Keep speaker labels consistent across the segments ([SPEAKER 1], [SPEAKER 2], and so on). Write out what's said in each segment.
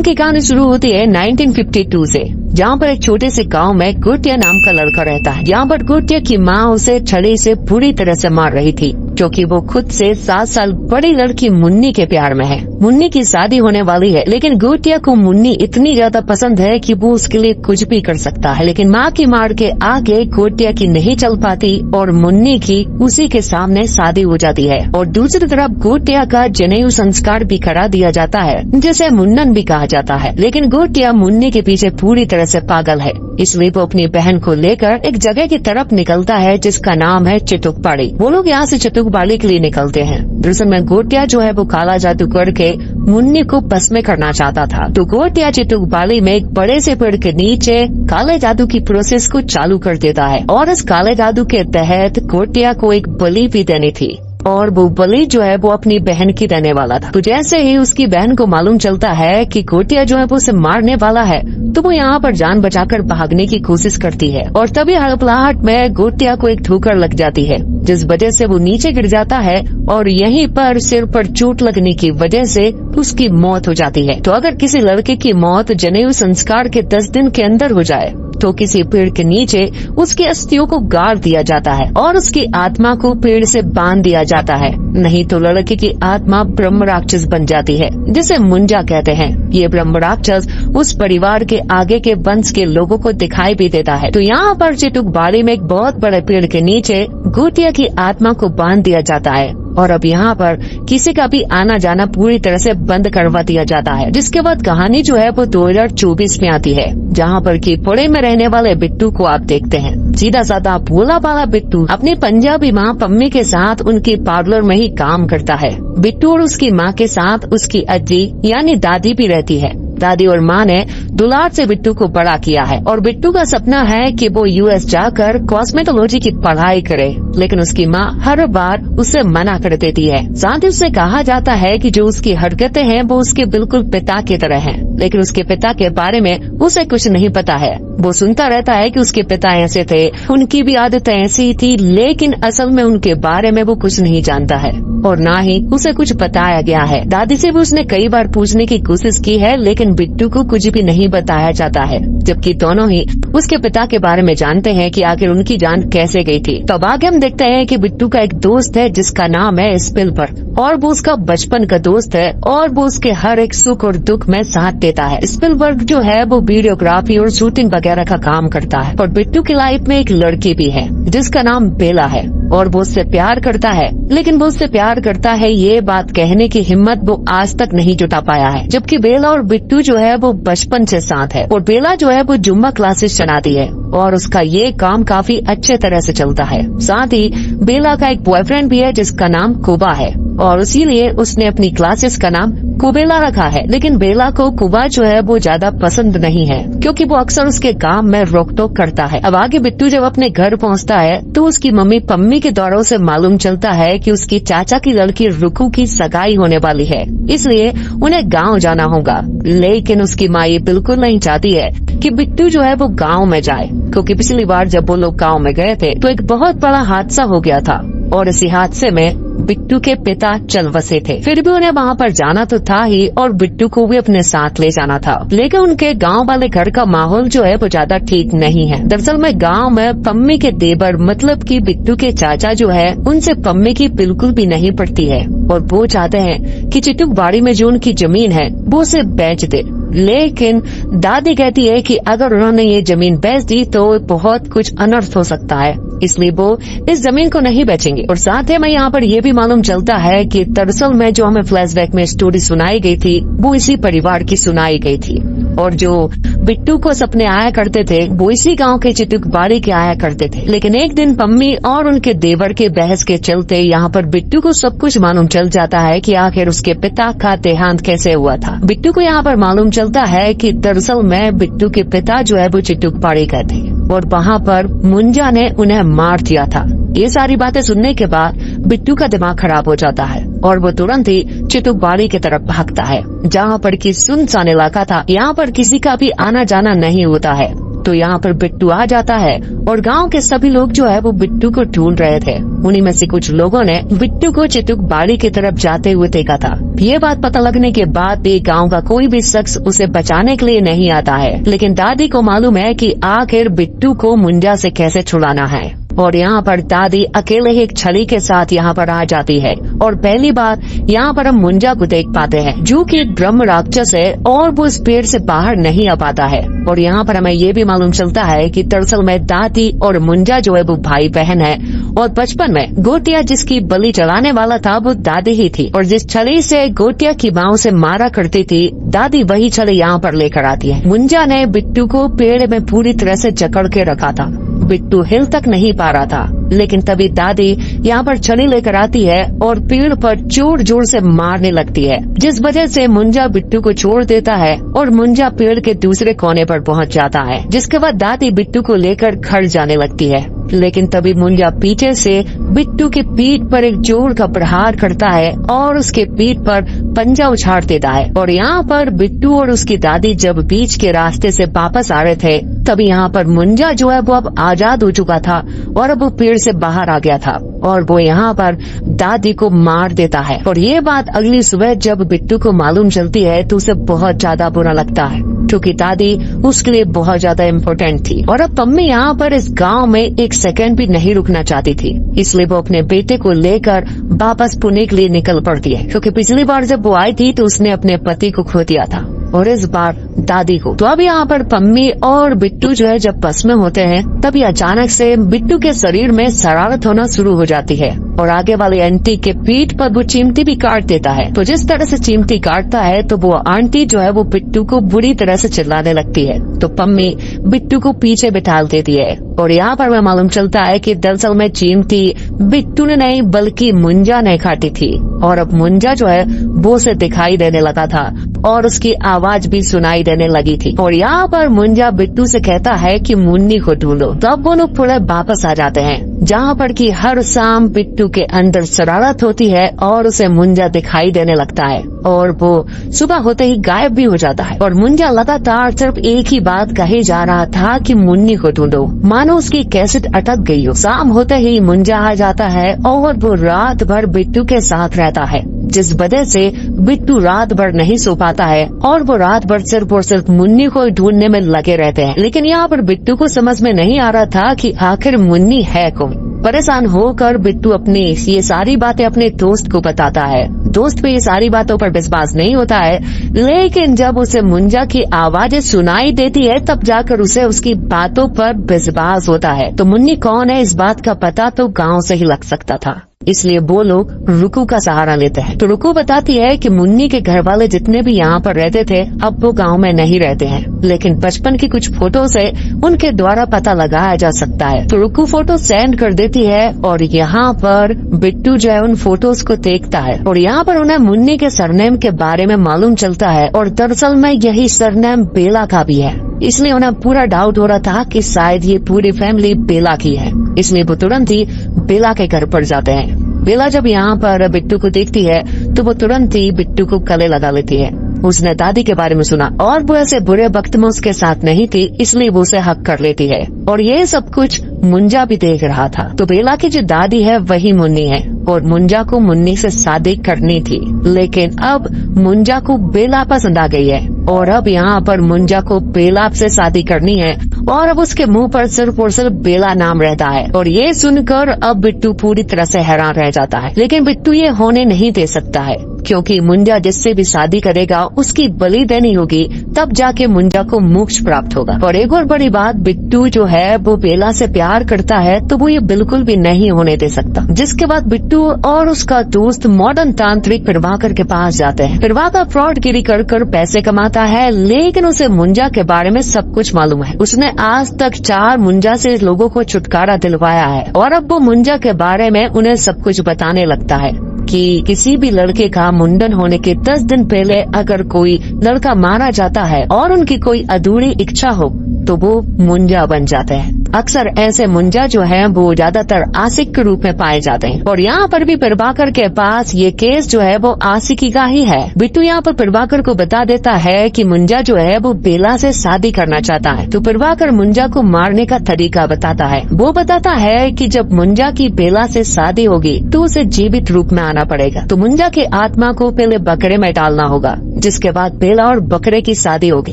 [SPEAKER 1] की कहानी शुरू होती है 1952 से, जहाँ पर एक छोटे से गांव में गोटिया नाम का लड़का रहता है। यहाँ पर गोटिया की माँ उसे छड़ी से बुरी तरह से मार रही थी, क्योंकि वो खुद से 7 साल बड़ी लड़की मुन्नी के प्यार में है। मुन्नी की शादी होने वाली है, लेकिन गोटिया को मुन्नी इतनी ज्यादा पसंद है कि वो उसके लिए कुछ भी कर सकता है। लेकिन माँ की मार के आगे गोटिया की नहीं चल पाती और मुन्नी की उसी के सामने शादी हो जाती है। और दूसरी तरफ गोटिया का जनेऊ संस्कार भी करा दिया जाता है, जिसे मुन्नन भी कहा जाता है। लेकिन गोटिया मुन्नी के पीछे पूरी तरह से पागल है, इसलिए वो अपनी बहन को लेकर एक जगह की तरफ निकलता है जिसका नाम है चिटुकबाड़ी। वो लोग यहाँ से चिटुकबाड़ी के लिए निकलते हैं। दरअसल में गोटिया जो है वो काला जादू करके मुन्नी को बस में करना चाहता था। तो गोटिया चिटुकबाड़ी में एक बड़े से पेड़ के नीचे काले जादू की प्रोसेस को चालू कर देता है, और इस काले जादू के तहत गोटिया को एक बलि भी देनी थी, और वो बलि जो है वो अपनी बहन की देने वाला था। तो जैसे ही उसकी बहन को मालूम चलता है कि गोटिया जो है वो उसे मारने वाला है, तो वो यहाँ पर जान बचाकर भागने की कोशिश करती है। और तभी हड़बड़ाहट में गोटिया को एक ठोकर लग जाती है, जिस वजह से वो नीचे गिर जाता है, और यहीं पर सिर पर चोट लगने की वजह से उसकी मौत हो जाती है। तो अगर किसी लड़के की मौत जनेऊ संस्कार के 10 दिन के अंदर हो जाए, तो किसी पेड़ के नीचे उसकी अस्थियों को गाड़ दिया जाता है और उसकी आत्मा को पेड़ से बांध दिया जाता है। नहीं तो लड़के की आत्मा ब्रह्म राक्षस बन जाती है, जिसे मुंजा कहते हैं। ये ब्रह्म राक्षस उस परिवार के आगे के वंश के लोगों को दिखाई भी देता है। तो यहाँ पर चिटुकबाड़ी में एक बहुत बड़े पेड़ के नीचे गोटिया की आत्मा को बांध दिया जाता है, और अब यहाँ पर किसी का भी आना जाना पूरी तरह से बंद करवा दिया जाता है। जिसके बाद कहानी जो है वो 2024 में आती है, जहाँ पर कि पुणे में रहने वाले बिट्टू को आप देखते हैं। सीधा साधा भोला भाला बिट्टू अपनी पंजाबी माँ पम्मी के साथ उनकी पार्लर में ही काम करता है। बिट्टू और उसकी माँ के साथ उसकी अज्जी यानी दादी भी रहती है। दादी और माँ ने दुलार से बिट्टू को बड़ा किया है, और बिट्टू का सपना है कि वो यूएस जाकर कॉस्मेटोलॉजी की पढ़ाई करे, लेकिन उसकी माँ हर बार उसे मना कर देती है। साथ ही उससे कहा जाता है कि जो उसकी हरकतें हैं वो उसके बिल्कुल पिता की तरह हैं, लेकिन उसके पिता के बारे में उसे कुछ नहीं पता है। वो सुनता रहता है कि उसके पिता ऐसे थे, उनकी भी आदतें ऐसी थी, लेकिन असल में उनके बारे में वो कुछ नहीं जानता है, और न ही उसे कुछ बताया गया है। दादी से भी उसने कई बार पूछने की कोशिश की है, लेकिन बिट्टू को कुछ भी नहीं बताया जाता है, जबकि दोनों ही उसके पिता के बारे में जानते हैं कि आखिर उनकी जान कैसे गई थी। तो अब आगे हम देखते हैं कि बिट्टू का एक दोस्त है जिसका नाम है स्पिलबर्ग, और वो उसका बचपन का दोस्त है, और वो उसके हर एक सुख और दुख में साथ देता है। स्पिलबर्ग जो है वो वीडियोग्राफी और शूटिंग वगैरह का काम करता है। और बिट्टू की लाइफ में एक लड़की भी है जिसका नाम बेला है, और वो उससे प्यार करता है, लेकिन वो उससे प्यार करता है ये बात कहने की हिम्मत वो आज तक नहीं जुटा पाया है। जबकि बेला और बिट्टू जो है वो बचपन से साथ है, और बेला जो है वो जुम्मा क्लासेस चलाती है, और उसका ये काम काफी अच्छे तरह से चलता है। साथ ही बेला का एक बॉयफ्रेंड भी है जिसका नाम कुबा है, और इसीलिए उसने अपनी क्लासेस का नाम कुबेला रखा है। लेकिन बेला को कुबा जो है वो ज्यादा पसंद नहीं है, क्योंकि वो अक्सर उसके काम में रोक टोक करता है। अब आगे बिट्टू जब अपने घर पहुंचता है तो उसकी मम्मी पम्मी के दौरों से मालूम चलता है कि उसकी चाचा की लड़की रुकू की सगाई होने वाली है, इसलिए उन्हें गाँव जाना होगा। लेकिन उसकी माँ ये बिल्कुल नहीं चाहती है कि बिट्टू जो है वो गाँव में जाए, क्योंकि पिछली बार जब वो लोग गाँव में गए थे तो एक बहुत बड़ा हादसा हो गया था, और इसी हादसे में बिट्टू के पिता चल बसे थे। फिर भी उन्हें वहाँ पर जाना तो था ही, और बिट्टू को भी अपने साथ ले जाना था। लेकिन उनके गांव वाले घर का माहौल जो है वो ज्यादा ठीक नहीं है। दरअसल में गांव में पम्मी के देवर मतलब कि बिट्टू के चाचा जो है उनसे पम्मी की बिल्कुल भी नहीं पड़ती है, और वो चाहते हैं कि चिटुकबाड़ी में जो उनकी जमीन है वो उसे बेच दे। लेकिन दादी कहती है कि अगर उन्होंने ये जमीन बेच दी तो बहुत कुछ अनर्थ हो सकता है, इसलिए वो इस जमीन को नहीं बेचेंगे। और साथ ही हमें यहाँ पर ये भी मालूम चलता है कि दरअसल में जो हमें फ्लैशबैक में स्टोरी सुनाई गई थी वो इसी परिवार की सुनाई गई थी, और जो बिट्टू को सपने आया करते थे वो इसी गांव के चिटुकबाड़ी के आया करते थे। लेकिन एक दिन पम्मी और उनके देवर के बहस के चलते यहाँ पर बिट्टू को सब कुछ मालूम चल जाता है कि आखिर उसके पिता का देहांत कैसे हुआ था। बिट्टू को यहाँ पर मालूम चलता है कि दरअसल में बिट्टू के पिता जो है वो चिटुकबाड़ी का थे, और वहाँ पर मुंजा ने उन्हें मार दिया था। ये सारी बातें सुनने के बाद बिट्टू का दिमाग खराब हो जाता है, और वो तुरंत ही चिटुकबाड़ी की तरफ भागता है, जहाँ पर कि सुनसान इलाका था। यहाँ पर किसी का भी आना जाना नहीं होता है, तो यहाँ पर बिट्टू आ जाता है और गांव के सभी लोग जो है वो बिट्टू को ढूंढ रहे थे। उन्हीं में से कुछ लोगों ने बिट्टू को चितुक बाड़ी की तरफ जाते हुए देखा था। ये बात पता लगने के बाद भी गांव का कोई भी शख्स उसे बचाने के लिए नहीं आता है, लेकिन दादी को मालूम है कि आखिर बिट्टू को मुंजा से कैसे छुड़ाना है। और यहाँ पर दादी अकेले ही एक छड़ी के साथ यहाँ पर आ जाती है और पहली बार यहाँ पर हम मुंजा को देख पाते हैं, जो कि एक ब्रह्म राक्षस है और वो इस पेड़ से बाहर नहीं आ पाता है। और यहाँ पर हमें ये भी मालूम चलता है कि दरअसल में दादी और मुंजा जो है वो भाई बहन है और बचपन में गोटिया जिसकी बलि चढ़ाने वाला था वो दादी ही थी और जिस छड़ी से गोटिया की माँ से मारा करती थी दादी वही छड़ी यहाँ पर लेकर आती है। मुंजा ने बिट्टू को पेड़ में पूरी तरह से जकड़ के रखा था। बिट्टू हिल तक नहीं पा रहा था, लेकिन तभी दादी यहाँ पर छड़ी लेकर आती है और पेड़ पर जोर जोर से मारने लगती है, जिस वजह से मुंजा बिट्टू को छोड़ देता है और मुंजा पेड़ के दूसरे कोने पर पहुँच जाता है। जिसके बाद दादी बिट्टू को लेकर घर जाने लगती है, लेकिन तभी मुंजा पीछे से बिट्टू के पीठ पर एक जोर का प्रहार करता है और उसके पीठ पर पंजा उछाड़ देता है। और यहाँ पर बिट्टू और उसकी दादी जब बीच के रास्ते से वापस आ रहे थे तभी यहाँ पर मुंजा जो है वो अब आजाद हो चुका था और अब वो पेड़ से बाहर आ गया था और वो यहाँ पर दादी को मार देता है। और ये बात अगली सुबह जब बिट्टू को मालूम चलती है तो उसे बहुत ज्यादा बुरा लगता है, क्योंकि दादी उसके लिए बहुत ज्यादा इम्पोर्टेंट थी। और अब पम्मी यहाँ पर इस गांव में एक सेकंड भी नहीं रुकना चाहती थी, इसलिए वो अपने बेटे को लेकर वापस पुणे के लिए निकल पड़ती है, क्योंकि पिछली बार जब वो आई थी तो उसने अपने पति को खो दिया था और इस बार दादी को। तो अब यहाँ पर पम्मी और बिट्टू जो है जब बस में होते हैं तभी अचानक से बिट्टू के शरीर में शरारत होना शुरू हो जाती है और आगे वाली आंटी के पीठ पर वो चिमटी भी काट देता है। तो जिस तरह से चिमटी काटता है तो वो आंटी जो है वो बिट्टू को बुरी तरह से चिल्लाने लगती है। तो पम्मी बिट्टू को पीछे बिठा देती है और यहाँ पर हमें मालूम चलता है कि दरअसल में चिमटी बिट्टू ने नहीं बल्कि मुंजा ने काटी थी और अब मुंजा जो है वो उसे दिखाई देने लगा था और उसकी आवाज भी सुनाई देने लगी थी। और यहाँ पर मुंजा बिट्टू से कहता है कि मुन्नी को ढूंढो। तब वो लोग पुणे वापस आ जाते हैं, जहाँ पर कि हर शाम बिट्टू के अंदर शरारत होती है और उसे मुंजा दिखाई देने लगता है और वो सुबह होते ही गायब भी हो जाता है। और मुंजा लगातार सिर्फ एक ही बात कहे जा रहा था कि मुन्नी को ढूंढो, मानो उसकी कैसेट अटक गई हो। शाम होते ही मुंजा आ जाता है और वो रात भर बिट्टू के साथ रहता है, जिस वजह से बिट्टू रात भर नहीं सो पाता है और वो रात भर सिर्फ और सिर्फ मुन्नी को ढूंढने में लगे रहते हैं। लेकिन यहाँ पर बिट्टू को समझ में नहीं आ रहा था कि आखिर मुन्नी है कौन। परेशान होकर बिट्टू अपनी ये सारी बातें अपने दोस्त को बताता है। दोस्त पे ये सारी बातों पर विश्वास नहीं होता है, लेकिन जब उसे मुंजा की आवाजें सुनाई देती है तब जाकर उसे उसकी बातों पर विश्वास होता है। तो मुन्नी कौन है इस बात का पता तो गांव से ही लग सकता था, इसलिए वो लोग रुकू का सहारा लेते हैं। तो रुकू बताती है कि मुन्नी के घर वाले जितने भी यहाँ पर रहते थे अब वो गांव में नहीं रहते हैं, लेकिन बचपन की कुछ फोटो से उनके द्वारा पता लगाया जा सकता है। तो रुकू फोटो सेंड कर देती है और यहाँ पर बिट्टू जो है उन फोटोज को देखता है और यहाँ पर उन्हें मुन्नी के सरनेम के बारे में मालूम चलता है और दरअसल में यही सरनेम बेला का भी है, इसलिए उन्हें पूरा डाउट हो रहा था कि शायद ये पूरी फैमिली बेला की है। इसलिए वो तुरंत ही बेला के घर पर जाते हैं। बेला जब यहाँ पर बिट्टू को देखती है तो वो तुरंत ही बिट्टू को गले लगा लेती है। उसने दादी के बारे में सुना और वो ऐसे बुरे वक्त में उसके साथ नहीं थी, इसलिए वो उसे हक कर लेती है और ये सब कुछ मुंजा भी देख रहा था। तो बेला की जो दादी है वही मुन्नी है और मुंजा को मुन्नी से शादी करनी थी, लेकिन अब मुंजा को बेला पसंद आ गई है और अब यहाँ पर मुंजा को बेला से शादी करनी है और अब उसके मुंह पर सिर्फ और सिर्फ बेला नाम रहता है। और ये सुनकर अब बिट्टू पूरी तरह से हैरान रह जाता है, लेकिन बिट्टू ये होने नहीं दे सकता है, क्योंकि मुंजा जिससे भी शादी करेगा उसकी बलि देनी होगी, तब जाके मुंजा को मोक्ष प्राप्त होगा। और एक और बड़ी बात, बिट्टू जो है वो बेला से प्यार करता है तो वो ये बिल्कुल भी नहीं होने दे सकता। जिसके बाद बिट्टू और उसका दोस्त मॉडर्न तांत्रिक प्रभाकर के पास जाते हैं। प्रभाकर फ्रॉडगिरी कर पैसे कमाता है, लेकिन उसे मुंजा के बारे में सब कुछ मालूम है। उसने आज तक 4 मुंजा से लोगों को छुटकारा दिलवाया है और अब वो मुंजा के बारे में उन्हें सब कुछ बताने लगता है कि किसी भी लड़के का मुंडन होने के 10 दिन पहले अगर कोई लड़का मारा जाता है और उनकी कोई अधूरी इच्छा हो तो वो मुंजा बन जाते हैं। अक्सर ऐसे मुंजा जो है वो ज्यादातर आशिक के रूप में पाए जाते हैं और यहाँ पर भी प्रभाकर के पास ये केस जो है वो आशिकी का ही है। बिट्टू यहाँ पर प्रभाकर को बता देता है कि मुंजा जो है वो बेला से शादी करना चाहता है। तो प्रभाकर मुंजा को मारने का तरीका बताता है। वो बताता है कि जब मुंजा की बेला से शादी होगी तो उसे जीवित रूप में आना पड़ेगा। तो मुंजा की आत्मा को पहले बकरे में डालना होगा, जिसके बाद बेला और बकरे की शादी होगी।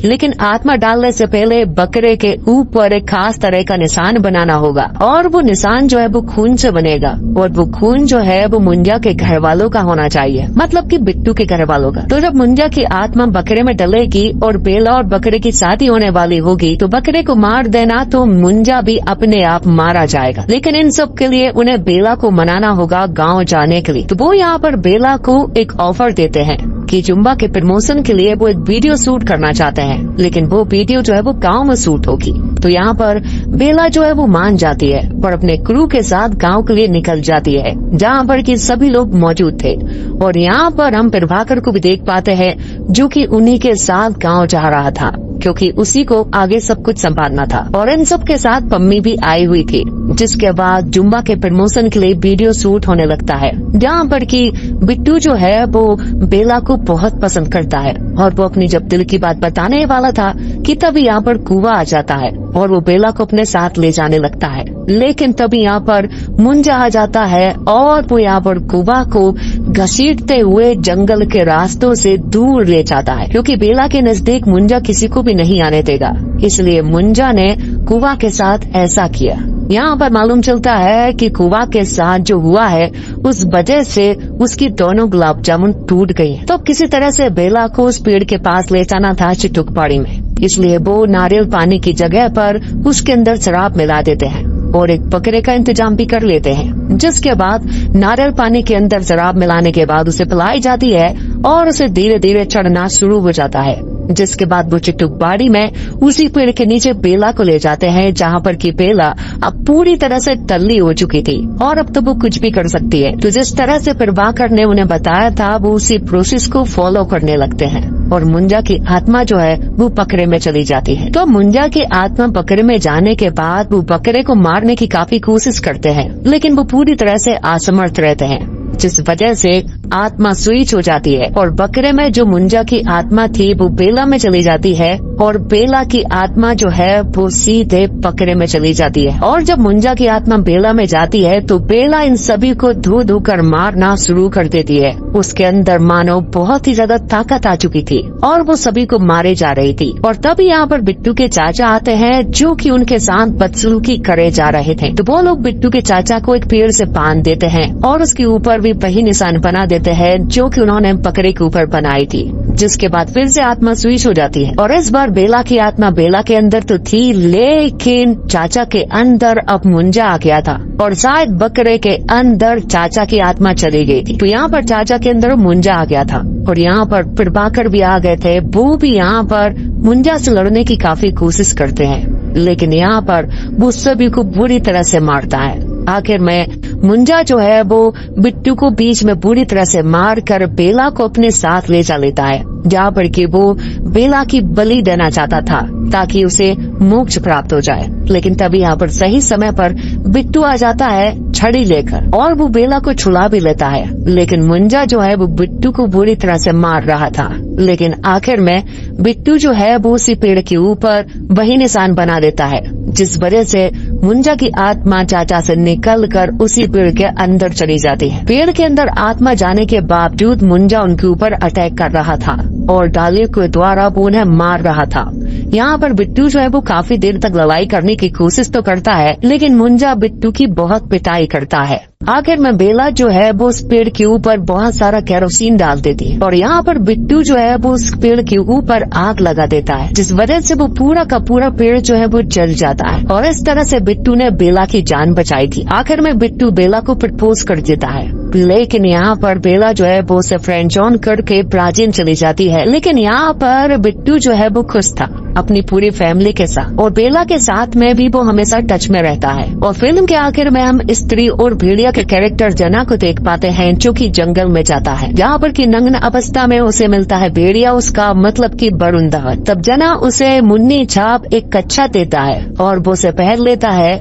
[SPEAKER 1] लेकिन आत्मा डालने से पहले बकरे के ऊपर एक खास तरह का निशान बनाना होगा और वो निशान जो है वो खून से बनेगा और वो खून जो है वो मुंजा के घर वालों का होना चाहिए, मतलब कि बिट्टू के घर वालों का। तो जब मुंजा की आत्मा बकरे में डलेगी और बेला और बकरे की शादी होने वाली होगी तो बकरे को मार देना तो मुंजा भी अपने आप मारा जाएगा। लेकिन इन सब के लिए उन्हें बेला को मनाना होगा गाँव जाने के लिए। तो वो यहाँ पर बेला को एक ऑफर देते हैं कि जुम्बा के प्रमोशन के लिए वो एक वीडियो शूट करना चाहते हैं, लेकिन वो वीडियो जो है वो गांव में शूट होगी। तो यहाँ पर बेला जो है वो मान जाती है और अपने क्रू के साथ गांव के लिए निकल जाती है, जहाँ पर कि सभी लोग मौजूद थे। और यहाँ पर हम प्रभाकर को भी देख पाते हैं जो कि उन्हीं के साथ गांव जा रहा था, क्योंकि उसी को आगे सब कुछ संभालना था। और इन सब के साथ पम्मी भी आई हुई थी। जिसके बाद जुम्बा के प्रमोशन के लिए वीडियो शूट होने लगता है, जहाँ पर कि बिट्टू जो है वो बेला को बहुत पसंद करता है और वो अपनी जब दिल की बात बताने वाला था कि तभी यहाँ पर कुआ आ जाता है और वो बेला को अपने साथ ले जाने लगता है। लेकिन तभी यहाँ पर मुंजा आ जाता है और वो यहाँ पर कुआ को घसीटते हुए जंगल के रास्तों से दूर ले जाता है, क्योंकि बेला के नजदीक मुंजा किसी को भी नहीं आने देगा। इसलिए मुंजा ने कुआ के साथ ऐसा किया। यहाँ पर मालूम चलता है कि कुआ के साथ जो हुआ है उस वजह से उसकी दोनों गुलाब जामुन टूट गई। तो किसी तरह से बेला को उस पेड़ के पास ले जाना था चिटुक पहाड़ी में, इसलिए वो नारियल पानी की जगह पर उसके अंदर शराब मिला देते हैं और एक बकरे का इंतजाम भी कर लेते हैं। जिसके बाद नारियल पानी के अंदर शराब मिलाने के बाद उसे पिलाई जाती है और उसे धीरे धीरे चढ़ना शुरू हो जाता है। जिसके बाद वो चिट्टुक बाड़ी में उसी पेड़ के नीचे बेला को ले जाते हैं, जहाँ पर कि बेला अब पूरी तरह से टल्ली हो चुकी थी और अब तो वो कुछ भी कर सकती है। तो जिस तरह से प्रभाकर ने उन्हें बताया था वो उसी प्रोसेस को फॉलो करने लगते हैं और मुंजा की आत्मा जो है वो बकरे में चली जाती है। तो मुंजा की आत्मा बकरे में जाने के बाद वो बकरे को मारने की काफी कोशिश करते हैं, लेकिन वो पूरी तरह से असमर्थ रहते हैं, जिस वजह से आत्मा स्विच हो जाती है और बकरे में जो मुंजा की आत्मा थी वो बेला में चली जाती है और बेला की आत्मा जो है वो सीधे बकरे में चली जाती है। और जब मुंजा की आत्मा बेला में जाती है तो बेला इन सभी को धो धो कर मारना शुरू कर देती है। उसके अंदर मानो बहुत ही ज्यादा ताकत आ चुकी थी और वो सभी को मारे जा रही थी। और तभी यहाँ पर बिट्टू के चाचा आते हैं जो कि उनके साथ बदसलूकी करे जा रहे थे। तो वो लोग बिट्टू के चाचा को एक पेड़ से बांध देते हैं और उसके ऊपर भी वही निशान बना देते हैं जो कि उन्होंने बकरे के ऊपर बनाई थी। जिसके बाद फिर से आत्मा स्विच हो जाती है और इस बार बेला की आत्मा बेला के अंदर तो थी, लेकिन चाचा के अंदर अब मुंजा आ गया था और शायद बकरे के अंदर चाचा की आत्मा चली गई थी। तो यहाँ पर चाचा के अंदर मुंजा आ गया था और यहाँ पर प्रभाकर भी आ गए थे। वो भी यहाँ पर मुंजा से लड़ने की काफी कोशिश करते हैं, लेकिन यहाँ पर वो सभी को बुरी तरह से मारता है। आखिर में मुंजा जो है वो बिट्टू को बीच में बुरी तरह से मार कर बेला को अपने साथ ले जा लेता है, जहाँ पर कि वो बेला की बलि देना चाहता था ताकि उसे मोक्ष प्राप्त हो जाए। लेकिन तभी यहाँ पर सही समय पर बिट्टू आ जाता है छड़ी लेकर और वो बेला को छुड़ा भी लेता है। लेकिन मुंजा जो है वो बिट्टू को बुरी तरह से मार रहा था, लेकिन आखिर में बिट्टू जो है वो उसी पेड़ के ऊपर वही निशान बना देता है, जिस वजह से मुंजा की आत्मा चाचा से निकलकर उसी पेड़ के अंदर चली जाती है। पेड़ के अंदर आत्मा जाने के बावजूद मुंजा उनके ऊपर अटैक कर रहा था और डालियों के द्वारा वो उन्हें मार रहा था। यहाँ पर बिट्टू जो है वो काफी देर तक लड़ाई करने की कोशिश तो करता है, लेकिन मुंजा बिट्टू की बहुत पिटाई करता है। आखिर में बेला जो है वो उस पेड़ के ऊपर बहुत सारा केरोसिन डाल देती है और यहाँ पर बिट्टू जो है वो उस पेड़ के ऊपर आग लगा देता है, जिस वजह से वो पूरा का पूरा पेड़ जो है वो जल जाता है और इस तरह से बिट्टू ने बेला की जान बचाई थी। आखिर में बिट्टू बेला को प्रपोज कर देता है, लेकिन यहाँ पर बेला जो है वो उसे फ्रेंड ऑन करके ब्राजील चली जाती है। लेकिन यहाँ पर बिट्टू जो है वो खुश था अपनी पूरी फैमिली के साथ, और बेला के साथ में भी वो हमेशा टच में रहता है। और फिल्म के आखिर में हम स्त्री और भेड़िया के कैरेक्टर जना को देख पाते हैं, जो कि जंगल में जाता है, जहाँ पर की नग्न अवस्था में उसे मिलता है भेड़िया, उसका मतलब की बरुंदा। तब जना उसे मुन्नी छाप एक कच्छा देता है और वो उसे पहन लेता है